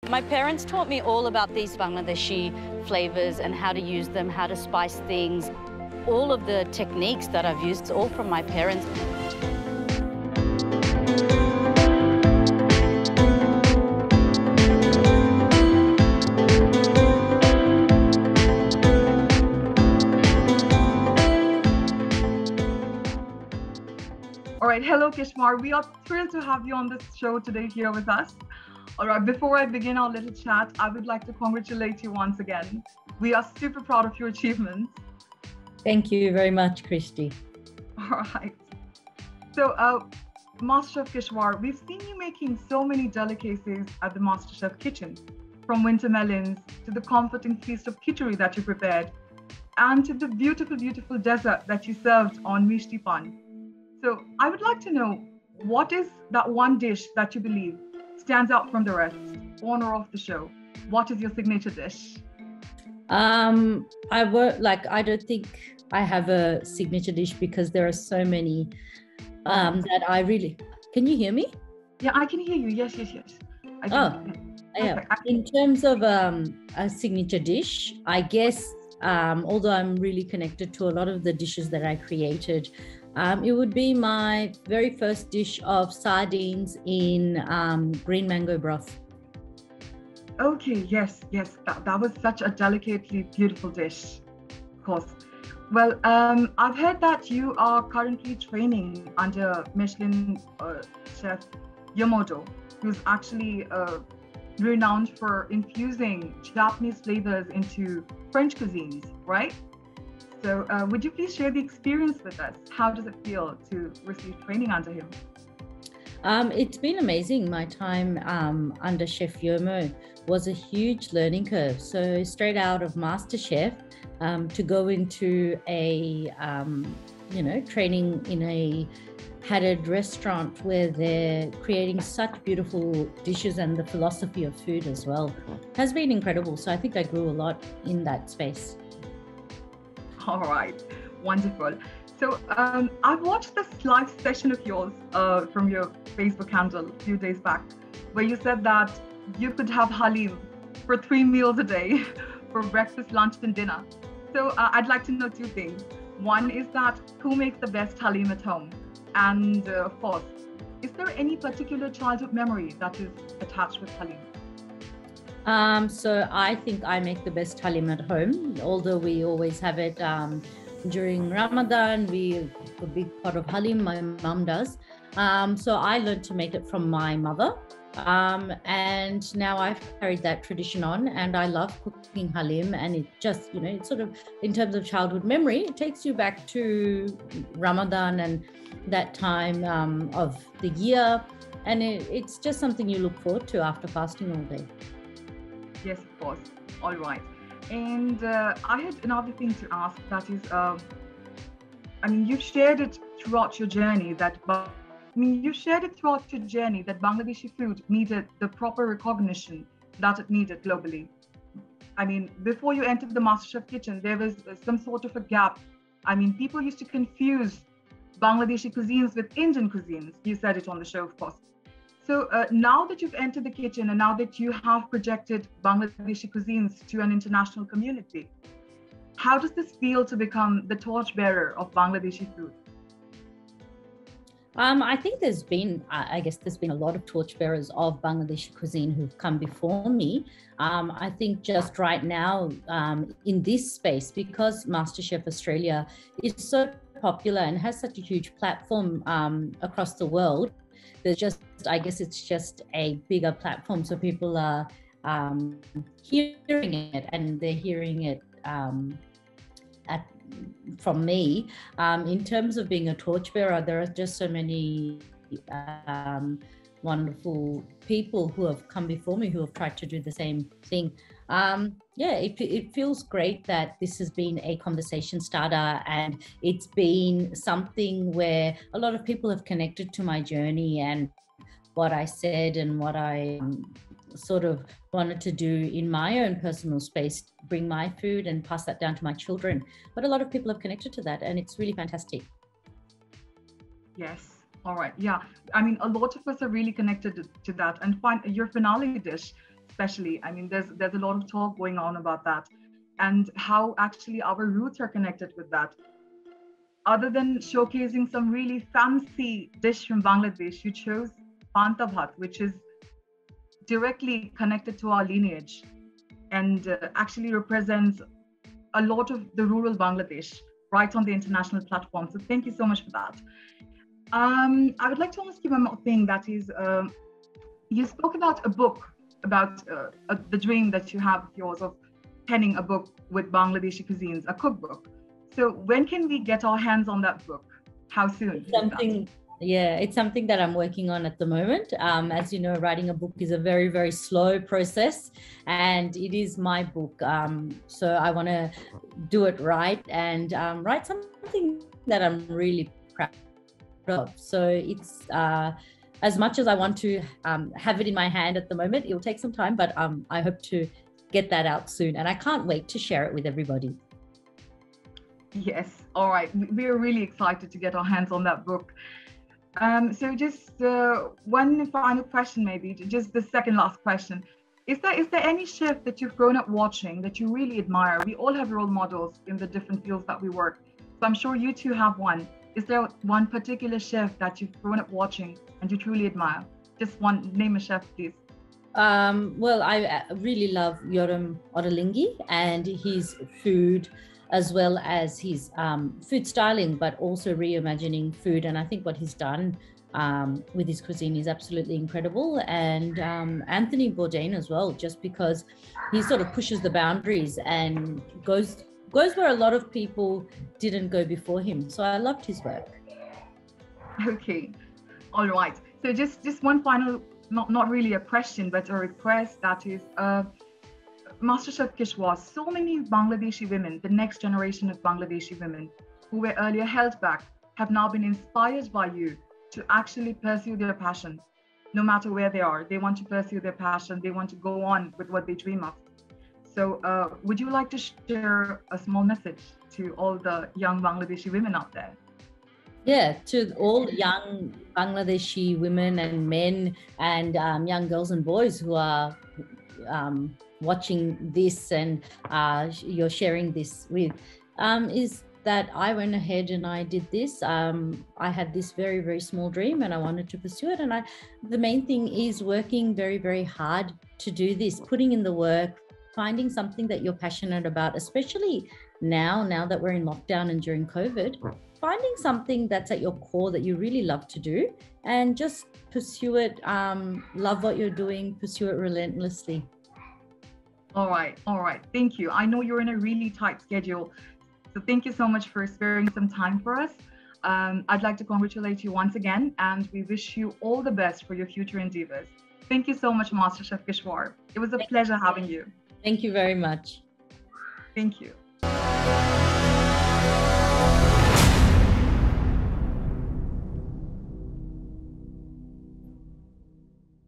My parents taught me all about these Bangladeshi flavors and how to use them, how to spice things. All of the techniques that I've used, all from my parents. All right, hello Kishwar. We are thrilled to have you on this show today here with us. All right, before I begin our little chat, I would like to congratulate you once again. We are super proud of your achievements. Thank you very much, Christy. All right. So, MasterChef Kishwar, we've seen you making so many delicacies at the MasterChef kitchen, from winter melons to the comforting feast of khichdi that you prepared, and to the beautiful, beautiful dessert that you served on Mishti Pan. So, I would like to know, what is that one dish that you believe stands out from the rest, on or off the show? What is your signature dish? I don't think I have a signature dish because there are so many that I really. Can you hear me? Yeah, I can hear you. Yes. Yeah. In terms of a signature dish, I guess, although I'm really connected to a lot of the dishes that I created, it would be my very first dish of sardines in green mango broth. Okay, yes. That was such a delicately beautiful dish, of course. Well, I've heard that you are currently training under Michelin chef Yoshio, who's actually renowned for infusing Japanese flavors into French cuisines, right? So would you please share the experience with us? How does it feel to receive training under him? It's been amazing. My time under Chef Yoshio was a huge learning curve. So straight out of MasterChef, to go into a, training in a hatted restaurant where they're creating such beautiful dishes and the philosophy of food as well has been incredible. So I think I grew a lot in that space. All right, wonderful. So I've watched this live session of yours from your Facebook handle a few days back, where you said that you could have halim for 3 meals a day for breakfast, lunch, and dinner. So I'd like to know 2 things. One is that who makes the best halim at home? And of course, is there any particular childhood memory that is attached with halim? So I think I make the best halim at home, although we always have it during Ramadan. A big pot of halim, my mum does. So I learned to make it from my mother. And now I've carried that tradition on, and I love cooking halim. And it just, it's sort of, in terms of childhood memory, it takes you back to Ramadan and that time of the year. And it's just something you look forward to after fasting all day. Yes, of course. All right. And I had another thing to ask, that is, you've shared it throughout your journey that Bangladeshi food needed the proper recognition that it needed globally. Before you entered the MasterChef kitchen, there was some sort of a gap. People used to confuse Bangladeshi cuisines with Indian cuisines. You said it on the show, of course. So now that you've entered the kitchen and now that you have projected Bangladeshi cuisines to an international community, how does this feel to become the torchbearer of Bangladeshi food? I think there's been a lot of torchbearers of Bangladeshi cuisine who've come before me. I think just right now in this space, because MasterChef Australia is so popular and has such a huge platform across the world, it's just a bigger platform. So people are hearing it, and they're hearing it from me. In terms of being a torchbearer, there are just so many wonderful people who have come before me who have tried to do the same thing. It feels great that this has been a conversation starter, and it's been something where a lot of people have connected to my journey and what I said and what I sort of wanted to do in my own personal space, bring my food and pass that down to my children. But a lot of people have connected to that, and it's really fantastic. Yes. All right. Yeah. A lot of us are really connected to that. And your finale dish especially. I mean, there's a lot of talk going on about that, and how actually our roots are connected with that. Other than showcasing some really fancy dish from Bangladesh, you chose panta bhat, which is directly connected to our lineage and actually represents a lot of the rural Bangladesh right on the international platform. So thank you so much for that. I would like to ask you one more thing, that is, you spoke about a book, about the dream that you have of yours of penning a book with Bangladeshi cuisines, a cookbook. So when can we get our hands on that book? How soon? It's something that I'm working on at the moment. As you know, writing a book is a very, very slow process, and it is my book. So I want to do it right and write something that I'm really proud of. So it's as much as I want to have it in my hand at the moment, it'll take some time, but I hope to get that out soon, and I can't wait to share it with everybody. Yes, all right. We're really excited to get our hands on that book. So just one final question, maybe, just the second last question. Is there any chef that you've grown up watching that you really admire? We all have role models in the different fields that we work. So I'm sure you two have one. Is there one particular chef that you've grown up watching and you truly admire? Just one, name a chef, please. Well, I really love Yoram Ottolenghi and his food, as well as his food styling, but also reimagining food. And I think what he's done with his cuisine is absolutely incredible. And Anthony Bourdain as well, just because he sort of pushes the boundaries and goes where a lot of people didn't go before him. So I loved his work. Okay, all right. So just one final, not really a question, but a request, that is, MasterChef Kishwars, so many Bangladeshi women, the next generation of Bangladeshi women who were earlier held back, have now been inspired by you to actually pursue their passions. No matter where they are, they want to pursue their passion, they want to go on with what they dream of. So would you like to share a small message to all the young Bangladeshi women out there? Yeah, to all young Bangladeshi women and men and young girls and boys who are watching this and you're sharing this with, is that I went ahead and I did this. I had this very, very small dream and I wanted to pursue it. And the main thing is working very, very hard to do this, putting in the work, finding something that you're passionate about, especially now that we're in lockdown and during COVID, finding something that's at your core that you really love to do and just pursue it. Love what you're doing, pursue it relentlessly. All right. Thank you. I know you're in a really tight schedule, so thank you so much for sparing some time for us. I'd like to congratulate you once again, and we wish you all the best for your future endeavors. Thank you so much, MasterChef Kishwar. It was a pleasure having you. Thank you very much. Thank you.